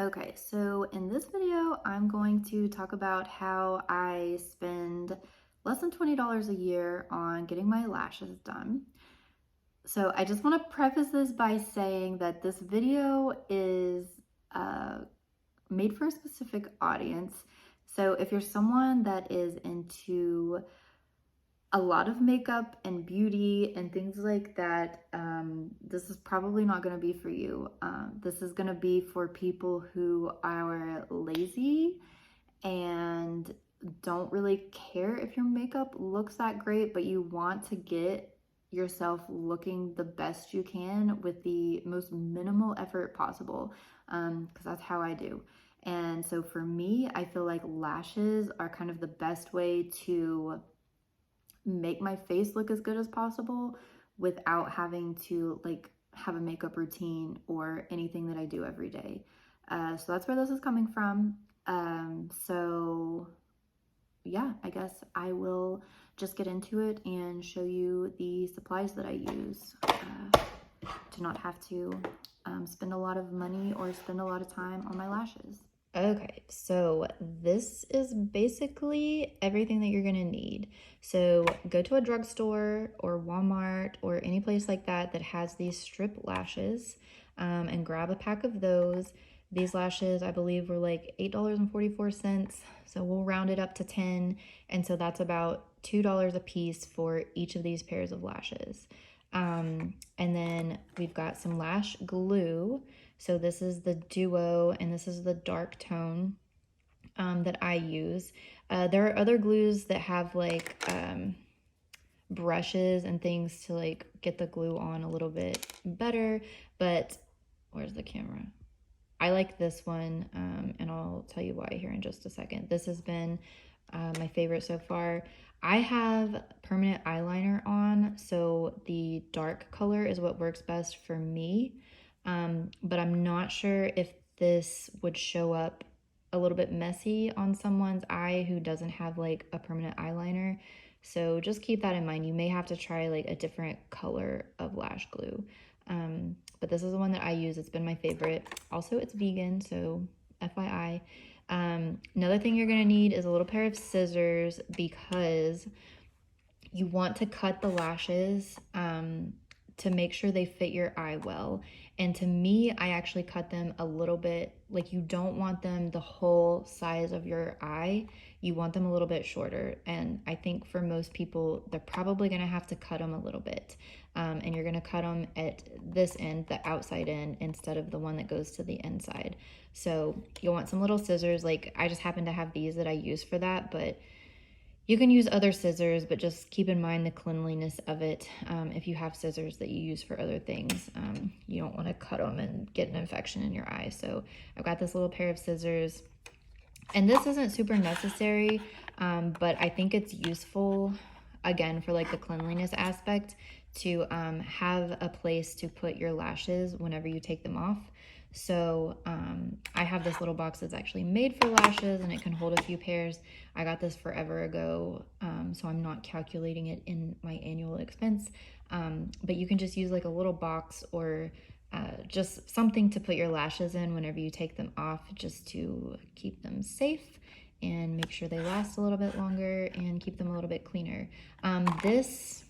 Okay, so in this video, I'm going to talk about how I spend less than $20 a year on getting my lashes done. So I just want to preface this by saying that this video is uh, made for a specific audience. So if you're someone that is into a lot of makeup and beauty and things like that, this is probably not going to be for you. This is going to be for people who are lazy and don't really care if your makeup looks that great, but you want to get yourself looking the best you can with the most minimal effort possible, because that's how I do. And so for me, I feel like lashes are kind of the best way to make my face look as good as possible without having to like have a makeup routine or anything that I do every day. So that's where this is coming from. So yeah, I guess I will just get into it and show you the supplies that I use to not have to spend a lot of money or spend a lot of time on my lashes. Okay, so this is basically everything that you're gonna need. So go to a drugstore or Walmart or any place like that that has these strip lashes, and grab a pack of those. These lashes, I believe, were like $8.44, so we'll round it up to 10, and so that's about $2 a piece for each of these pairs of lashes. And then we've got some lash glue. So this is the Duo, and this is the dark tone that I use. There are other glues that have like brushes and things to like get the glue on a little bit better, but where's the camera? I like this one, and I'll tell you why here in just a second. This has been my favorite so far. I have permanent eyeliner on, so the dark color is what works best for me, but I'm not sure if this would show up a little bit messy on someone's eye who doesn't have like a permanent eyeliner. So just keep that in mind. You may have to try like a different color of lash glue. But this is the one that I use. It's been my favorite. Also, it's vegan, so FYI. Another thing you're gonna need is a little pair of scissors because you want to cut the lashes to make sure they fit your eye well. And to me, I actually cut them a little bit, like you don't want them the whole size of your eye. You want them a little bit shorter. And I think for most people, they're probably gonna have to cut them a little bit. And you're gonna cut them at this end, the outside end, instead of the one that goes to the inside. So you'll want some little scissors. Like I just happen to have these that I use for that, but you can use other scissors, but just keep in mind the cleanliness of it. If you have scissors that you use for other things, you don't want to cut them and get an infection in your eye. So I've got this little pair of scissors, and this isn't super necessary, but I think it's useful, again, for like the cleanliness aspect, to have a place to put your lashes whenever you take them off. So I have this little box that's actually made for lashes, and it can hold a few pairs. I got this forever ago, so I'm not calculating it in my annual expense, but you can just use like a little box or just something to put your lashes in whenever you take them off, just to keep them safe and make sure they last a little bit longer and keep them a little bit cleaner. This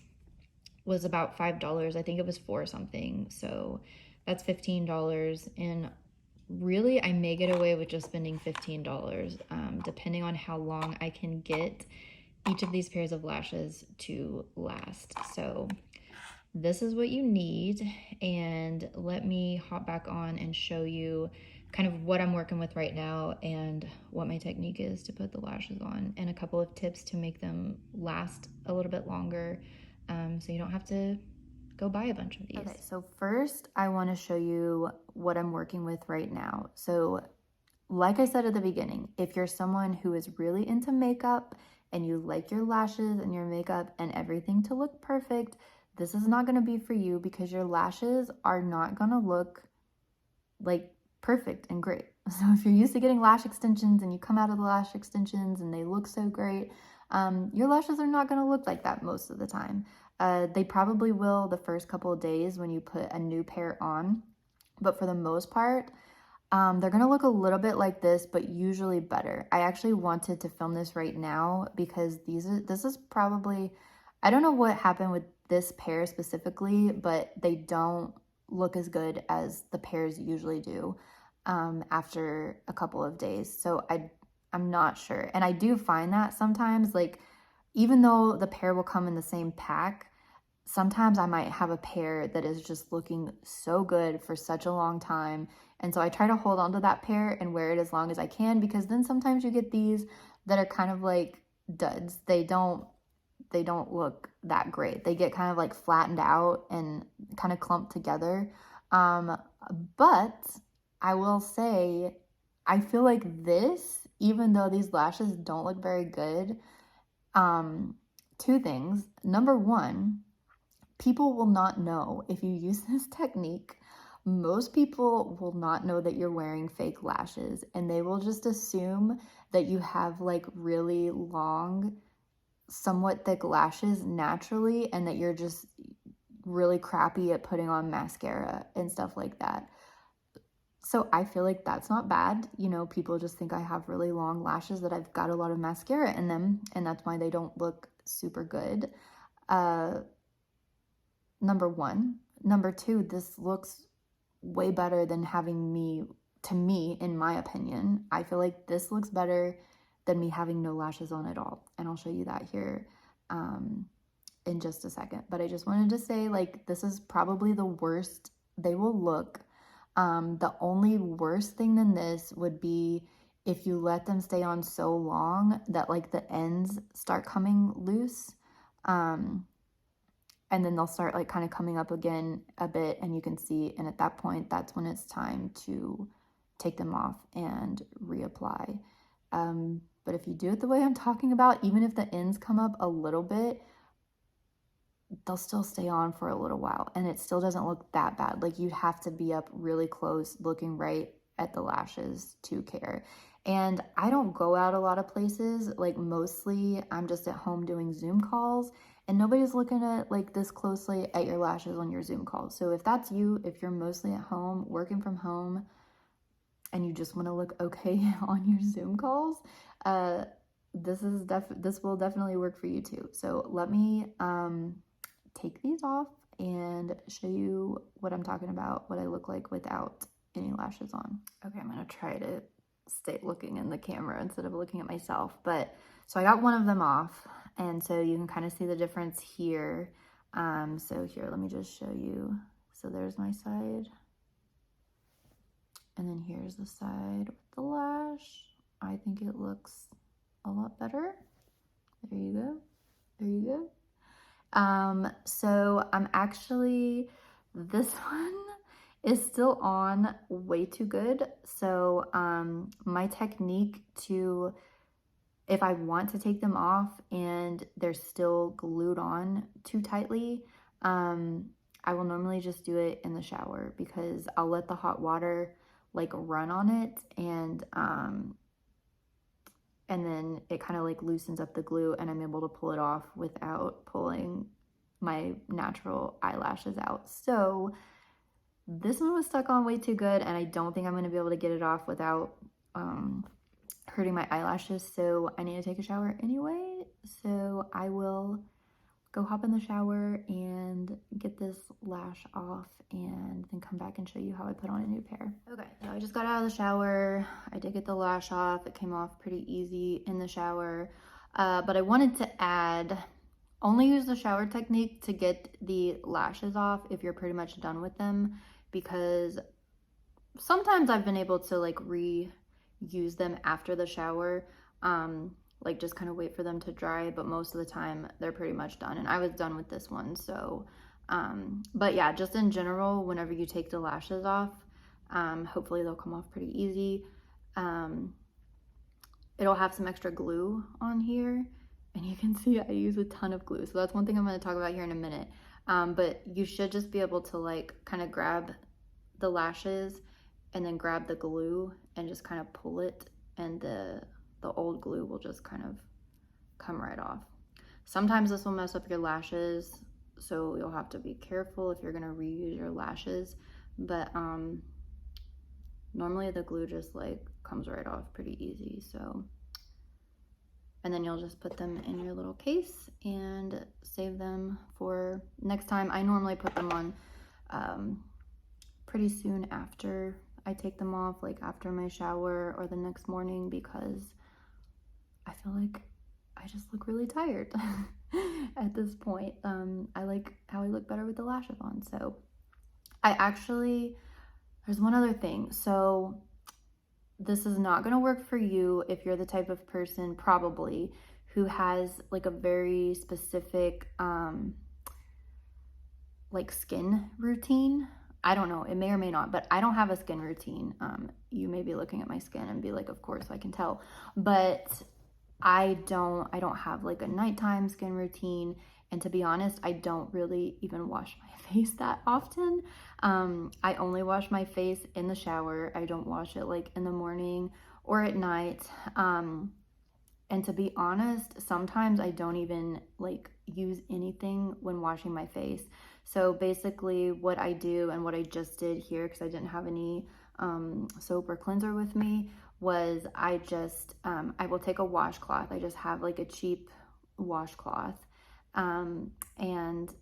was about $5. I think it was 4 something, so that's $15. And really, I may get away with just spending $15, depending on how long I can get each of these pairs of lashes to last. So this is what you need, and let me hop back on and show you kind of what I'm working with right now and what my technique is to put the lashes on, and a couple of tips to make them last a little bit longer, so you don't have to go buy a bunch of these. Okay, so first I want to show you what I'm working with right now. So like I said at the beginning, if you're someone who is really into makeup and you like your lashes and your makeup and everything to look perfect, this is not going to be for you, because your lashes are not going to look like perfect and great. So if you're used to getting lash extensions and you come out of the lash extensions and they look so great, your lashes are not going to look like that most of the time. They probably will the first couple of days when you put a new pair on, but for the most part, They're gonna look a little bit like this, but usually better. I actually wanted to film this right now because this is probably, I don't know what happened with this pair specifically, but they don't look as good as the pairs usually do after a couple of days. So I'm not sure. And I do find that sometimes, like, even though the pair will come in the same pack, sometimes I might have a pair that is just looking so good for such a long time. And so I try to hold on to that pair and wear it as long as I can, because then sometimes you get these that are kind of like duds. They don't look that great. They get kind of like flattened out and kind of clumped together. But I will say, I feel like this, even though these lashes don't look very good, two things. Number one, people will not know if you use this technique. Most people will not know that you're wearing fake lashes, and they will just assume that you have like really long, somewhat thick lashes naturally, and that you're just really crappy at putting on mascara and stuff like that. So I feel like that's not bad. You know, people just think I have really long lashes, that I've got a lot of mascara in them, and that's why they don't look super good. Number one. Number two, this looks way better than having me, to me, in my opinion. I feel like this looks better than me having no lashes on at all. And I'll show you that here in just a second. But I just wanted to say, like, this is probably the worst they will look. The only worse thing than this would be if you let them stay on so long that like the ends start coming loose. And then they'll start like kind of coming up again a bit, and you can see, and at that point, that's when it's time to take them off and reapply. But if you do it the way I'm talking about, even if the ends come up a little bit, they'll still stay on for a little while, and it still doesn't look that bad. Like, you'd have to be up really close looking right at the lashes to care. And I don't go out a lot of places. Like, mostly I'm just at home doing Zoom calls, and nobody's looking at like this closely at your lashes on your Zoom calls. So if that's you, if you're mostly at home working from home and you just want to look okay on your Zoom calls, this will definitely work for you too. So let me take these off and show you what I'm talking about, what I look like without any lashes on. Okay, I'm gonna try to stay looking in the camera instead of looking at myself. But so I got one of them off, and so you can kind of see the difference here. So here, let me just show you. So there's my side, and then here's the side with the lash. I think it looks a lot better. There you go. There you go. So I'm actually, this one is still on way too good. So my technique to, if I want to take them off and they're still glued on too tightly, I will normally just do it in the shower, because I'll let the hot water like run on it, and then it kind of like loosens up the glue, and I'm able to pull it off without pulling my natural eyelashes out. So this one was stuck on way too good, and I don't think I'm going to be able to get it off without hurting my eyelashes. So I need to take a shower anyway. So I will go hop in the shower and get this lash off, and then come back and show you how I put on a new pair. Okay, so I just got out of the shower. I did get the lash off. It came off pretty easy in the shower. But I wanted to only use the shower technique to get the lashes off if you're pretty much done with them, because sometimes I've been able to like reuse them after the shower, like just kind of wait for them to dry, but most of the time they're pretty much done, and I was done with this one. So but yeah, just in general, whenever you take the lashes off, hopefully they'll come off pretty easy. It'll have some extra glue on here, and you can see I use a ton of glue. So that's one thing I'm going to talk about here in a minute. But you should just be able to like kind of grab the lashes and then grab the glue and just kind of pull it, and the old glue will just kind of come right off. Sometimes this will mess up your lashes, so you'll have to be careful if you're going to reuse your lashes. But Normally the glue just like comes right off pretty easy. So, and then you'll just put them in your little case and save them for next time. I normally put them on pretty soon after I take them off, like after my shower or the next morning, because I feel like I just look really tired at this point. I like how I look better with the lashes on. So there's one other thing. So this is not going to work for you if you're the type of person probably who has like a very specific like skin routine. I don't know, it may or may not, but I don't have a skin routine. You may be looking at my skin and be like, of course I can tell, but I don't have like a nighttime skin routine. And to be honest, I don't really even wash my face that often. I only wash my face in the shower. I don't wash it like in the morning or at night. And to be honest, sometimes I don't even like use anything when washing my face. So basically what I do and what I just did here, because I didn't have any soap or cleanser with me, was I will take a washcloth. I just have like a cheap washcloth. And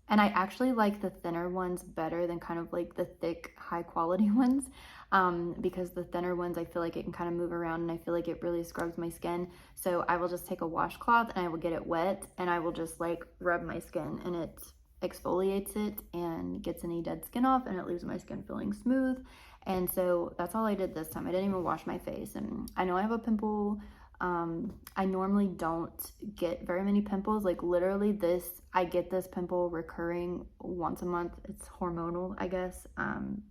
I actually like the thinner ones better than kind of like the thick, high quality ones, because the thinner ones, I feel like it can kind of move around and I feel like it really scrubs my skin. So I will just take a washcloth and I will get it wet and I will just like rub my skin, and it exfoliates it and gets any dead skin off, and it leaves my skin feeling smooth. And so that's all I did this time. I didn't even wash my face. And I know I have a pimple. I normally don't get very many pimples. Like literally I get this pimple recurring once a month. It's hormonal, I guess,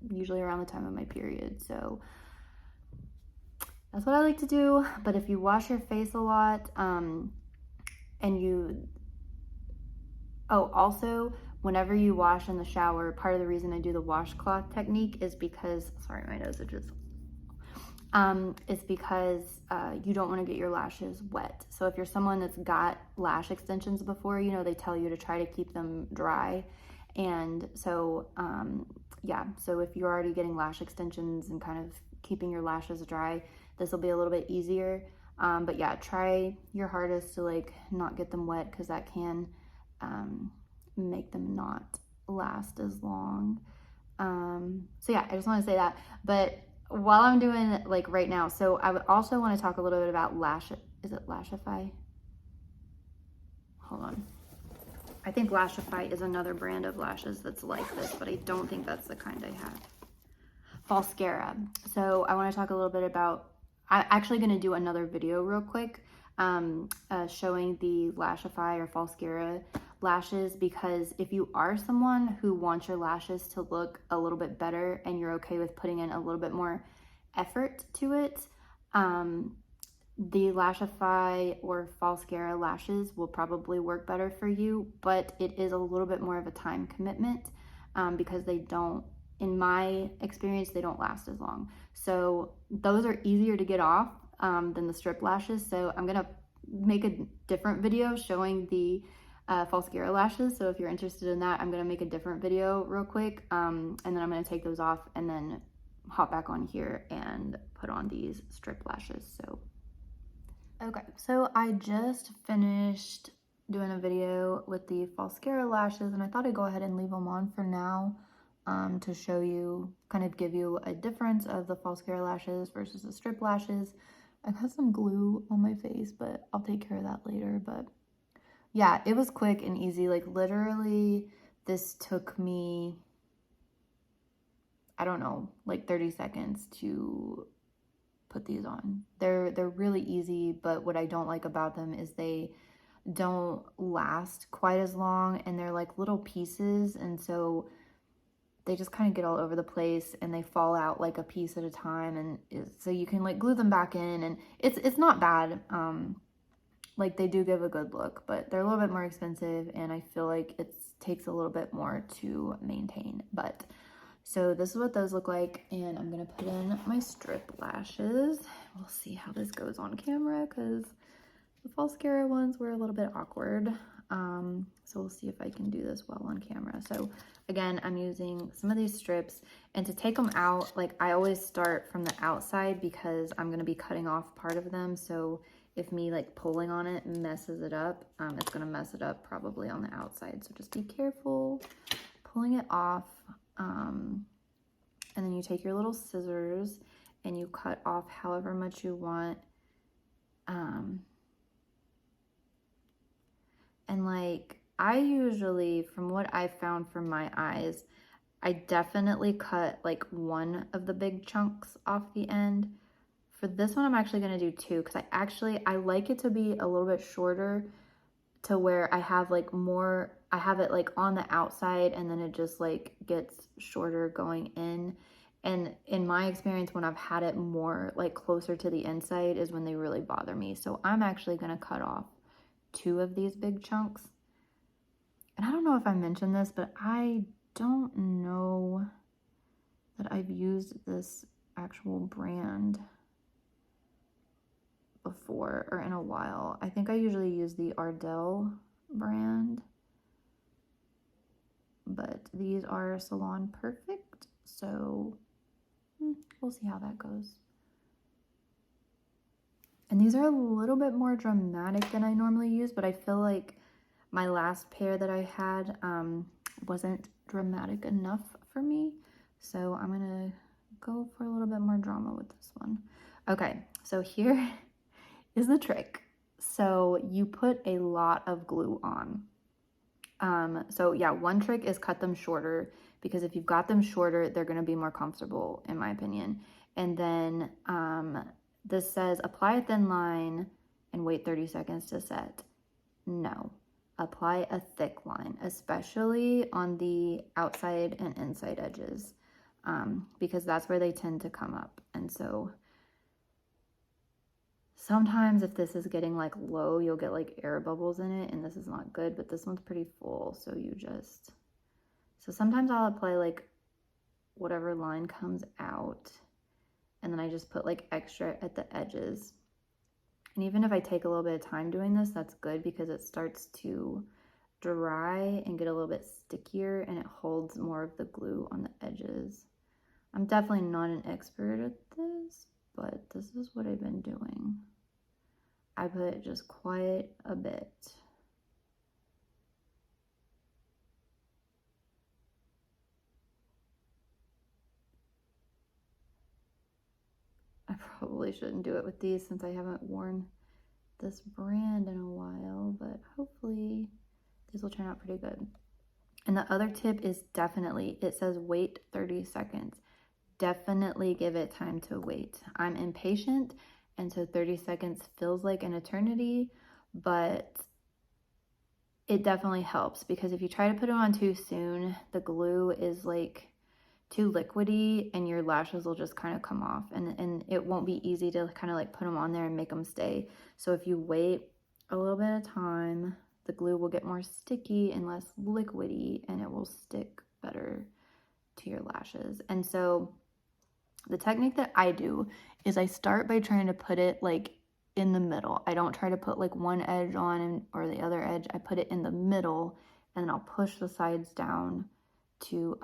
usually around the time of my period. So that's what I like to do. But if you wash your face a lot, also, whenever you wash in the shower, part of the reason I do the washcloth technique is because, sorry, my nose is because you don't want to get your lashes wet. So if you're someone that's got lash extensions before, you know, they tell you to try to keep them dry. And so, yeah, so if you're already getting lash extensions and kind of keeping your lashes dry, this will be a little bit easier. But yeah, try your hardest to like not get them wet, because that can make them not last as long. So yeah, I just want to say that. But while I'm doing like right now, so I would also want to talk a little bit about Lash. Is it Lashify? Hold on. I think Lashify is another brand of lashes that's like this, but I don't think that's the kind I have. Falscara. So I want to talk a little bit about, I'm actually going to do another video real quick showing the Lashify or Falscara lashes, because if you are someone who wants your lashes to look a little bit better and you're okay with putting in a little bit more effort to it, the Lashify or Falscara lashes will probably work better for you, but it is a little bit more of a time commitment because they don't, in my experience, they don't last as long. So those are easier to get off than the strip lashes. So I'm gonna make a different video showing the Falscara lashes. So if you're interested in that, I'm gonna make a different video real quick, and then I'm gonna take those off and then hop back on here and put on these strip lashes. So okay, so I just finished doing a video with the Falscara lashes, and I thought I'd go ahead and leave them on for now to show you, kind of give you a difference of the Falscara lashes versus the strip lashes. I got some glue on my face, but I'll take care of that later. But yeah, it was quick and easy. Like literally this took me, I don't know, like 30 seconds to put these on. They're really easy, but what I don't like about them is they don't last quite as long, and they're like little pieces, and so they just kind of get all over the place and they fall out like a piece at a time, and so you can like glue them back in, and it's not bad. Like they do give a good look, but they're a little bit more expensive, and I feel like it takes a little bit more to maintain. But so this is what those look like, and I'm gonna put in my strip lashes. We'll see how this goes on camera, because the Falscara ones were a little bit awkward. So we'll see if I can do this well on camera. So again, I'm using some of these strips, and to take them out, like I always start from the outside because I'm gonna be cutting off part of them. So if me like pulling on it messes it up, it's gonna mess it up probably on the outside. So just be careful pulling it off. And then you take your little scissors and you cut off however much you want. And like, I usually, from what I've found for my eyes, I definitely cut like one of the big chunks off the end. For this one, I'm actually gonna do two because I like it to be a little bit shorter to where I have like more, I have it like on the outside and then it just like gets shorter going in. And in my experience, when I've had it more like closer to the inside is when they really bother me. So I'm actually gonna cut off two of these big chunks. And I don't know if I mentioned this, but I don't know that I've used this actual brand before or in a while. I think I usually use the Ardell brand, but these are Salon Perfect, so we'll see how that goes. And these are a little bit more dramatic than I normally use, but I feel like my last pair that I had wasn't dramatic enough for me, so I'm gonna go for a little bit more drama with this one. Okay, so here is the trick. So you put a lot of glue on. So yeah, one trick is cut them shorter, because if you've got them shorter, they're gonna be more comfortable, in my opinion. And then this says apply a thin line and wait 30 seconds to set. No, apply a thick line, especially on the outside and inside edges, because that's where they tend to come up. And so sometimes if this is getting like low, you'll get like air bubbles in it, and this is not good, but this one's pretty full. So so sometimes I'll apply like whatever line comes out, and then I just put like extra at the edges. And even if I take a little bit of time doing this, that's good because it starts to dry and get a little bit stickier, and it holds more of the glue on the edges. I'm definitely not an expert at this, but this is what I've been doing. I put just quite a bit. I probably shouldn't do it with these since I haven't worn this brand in a while, but hopefully these will turn out pretty good. And the other tip is definitely, it says wait 30 seconds. Definitely give it time to wait. I'm impatient, and so 30 seconds feels like an eternity, but it definitely helps, because if you try to put it on too soon, the glue is like too liquidy and your lashes will just kind of come off, and it won't be easy to kind of like put them on there and make them stay. So if you wait a little bit of time, the glue will get more sticky and less liquidy, and it will stick better to your lashes. And so the technique that I do is I start by trying to put it like in the middle. I don't try to put like one edge on or the other edge. I put it in the middle, and then I'll push the sides down to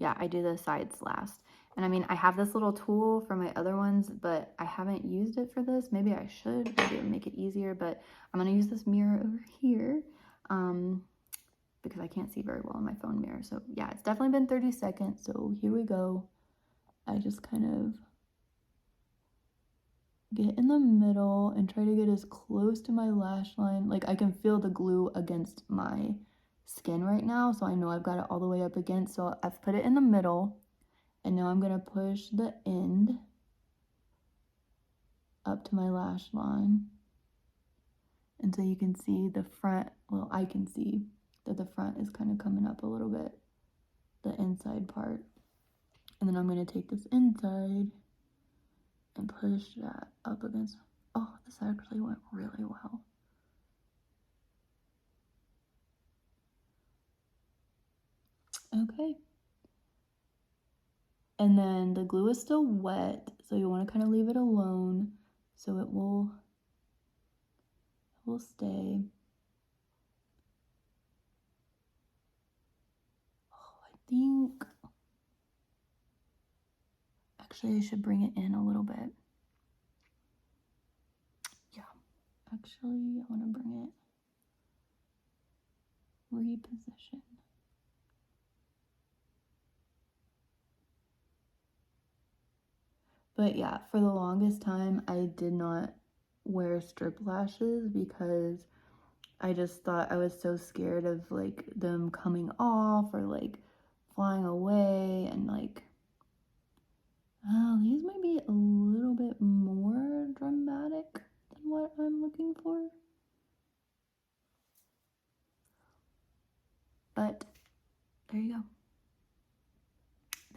yeah, I do the sides last. And I mean, I have this little tool for my other ones, but I haven't used it for this. Maybe I should, maybe it would make it easier, but I'm gonna use this mirror over here because I can't see very well in my phone mirror. So yeah, it's definitely been 30 seconds. So here we go. I just kind of get in the middle and try to get as close to my lash line. Like I can feel the glue against my skin right now, so I know I've got it all the way up against. So I've put it in the middle, and now I'm gonna push the end up to my lash line. And so you can see the front, well, I can see that the front is kind of coming up a little bit, the inside part. And then I'm gonna take this inside and push that up against, oh, this actually went really well. Okay. And then the glue is still wet, so you want to kind of leave it alone so it will will stay. Oh, I think actually I should bring it in a little bit. Yeah, actually I want to bring it reposition. But yeah, for the longest time I did not wear strip lashes because I just thought I was so scared of like them coming off or like flying away, and like, oh, these might be a little bit more dramatic than what I'm looking for. But there you go.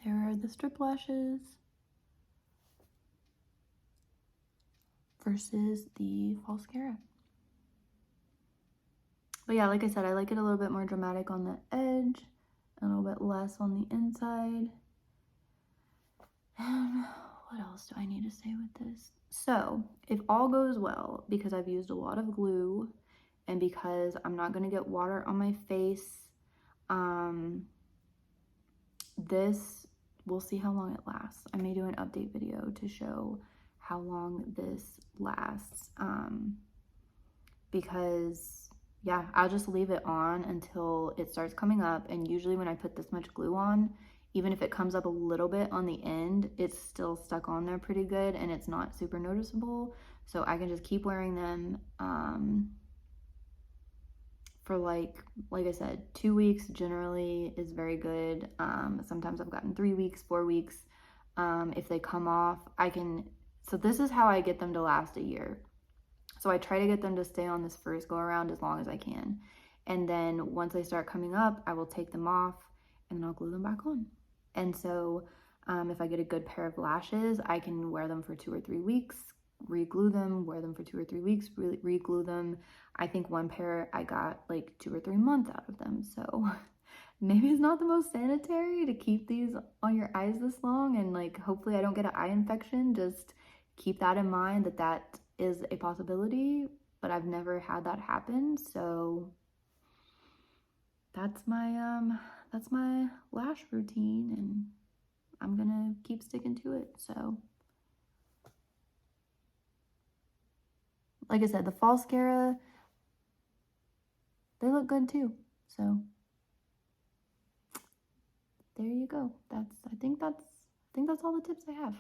There are the strip lashes versus the Falscara. But yeah, like I said, I like it a little bit more dramatic on the edge, a little bit less on the inside. And what else do I need to say with this? So, if all goes well, because I've used a lot of glue and because I'm not going to get water on my face, this, we'll see how long it lasts. I may do an update video to show how long this lasts, because yeah, I'll just leave it on until it starts coming up. And usually when I put this much glue on, even if it comes up a little bit on the end, it's still stuck on there pretty good and it's not super noticeable. So I can just keep wearing them for like I said, 2 weeks generally is very good. Sometimes I've gotten 3 weeks, 4 weeks. If they come off, so this is how I get them to last a year. So I try to get them to stay on this first go around as long as I can. And then once they start coming up, I will take them off and then I'll glue them back on. And so if I get a good pair of lashes, I can wear them for 2 or 3 weeks, re-glue them, wear them for 2 or 3 weeks, re-glue them. I think one pair I got like 2 or 3 months out of them. So maybe it's not the most sanitary to keep these on your eyes this long, and like hopefully I don't get an eye infection. Just keep that in mind, that is a possibility, but I've never had that happen. So that's my lash routine, and I'm gonna keep sticking to it. So like I said, the Falscara, they look good too. So there you go. I think that's all the tips I have.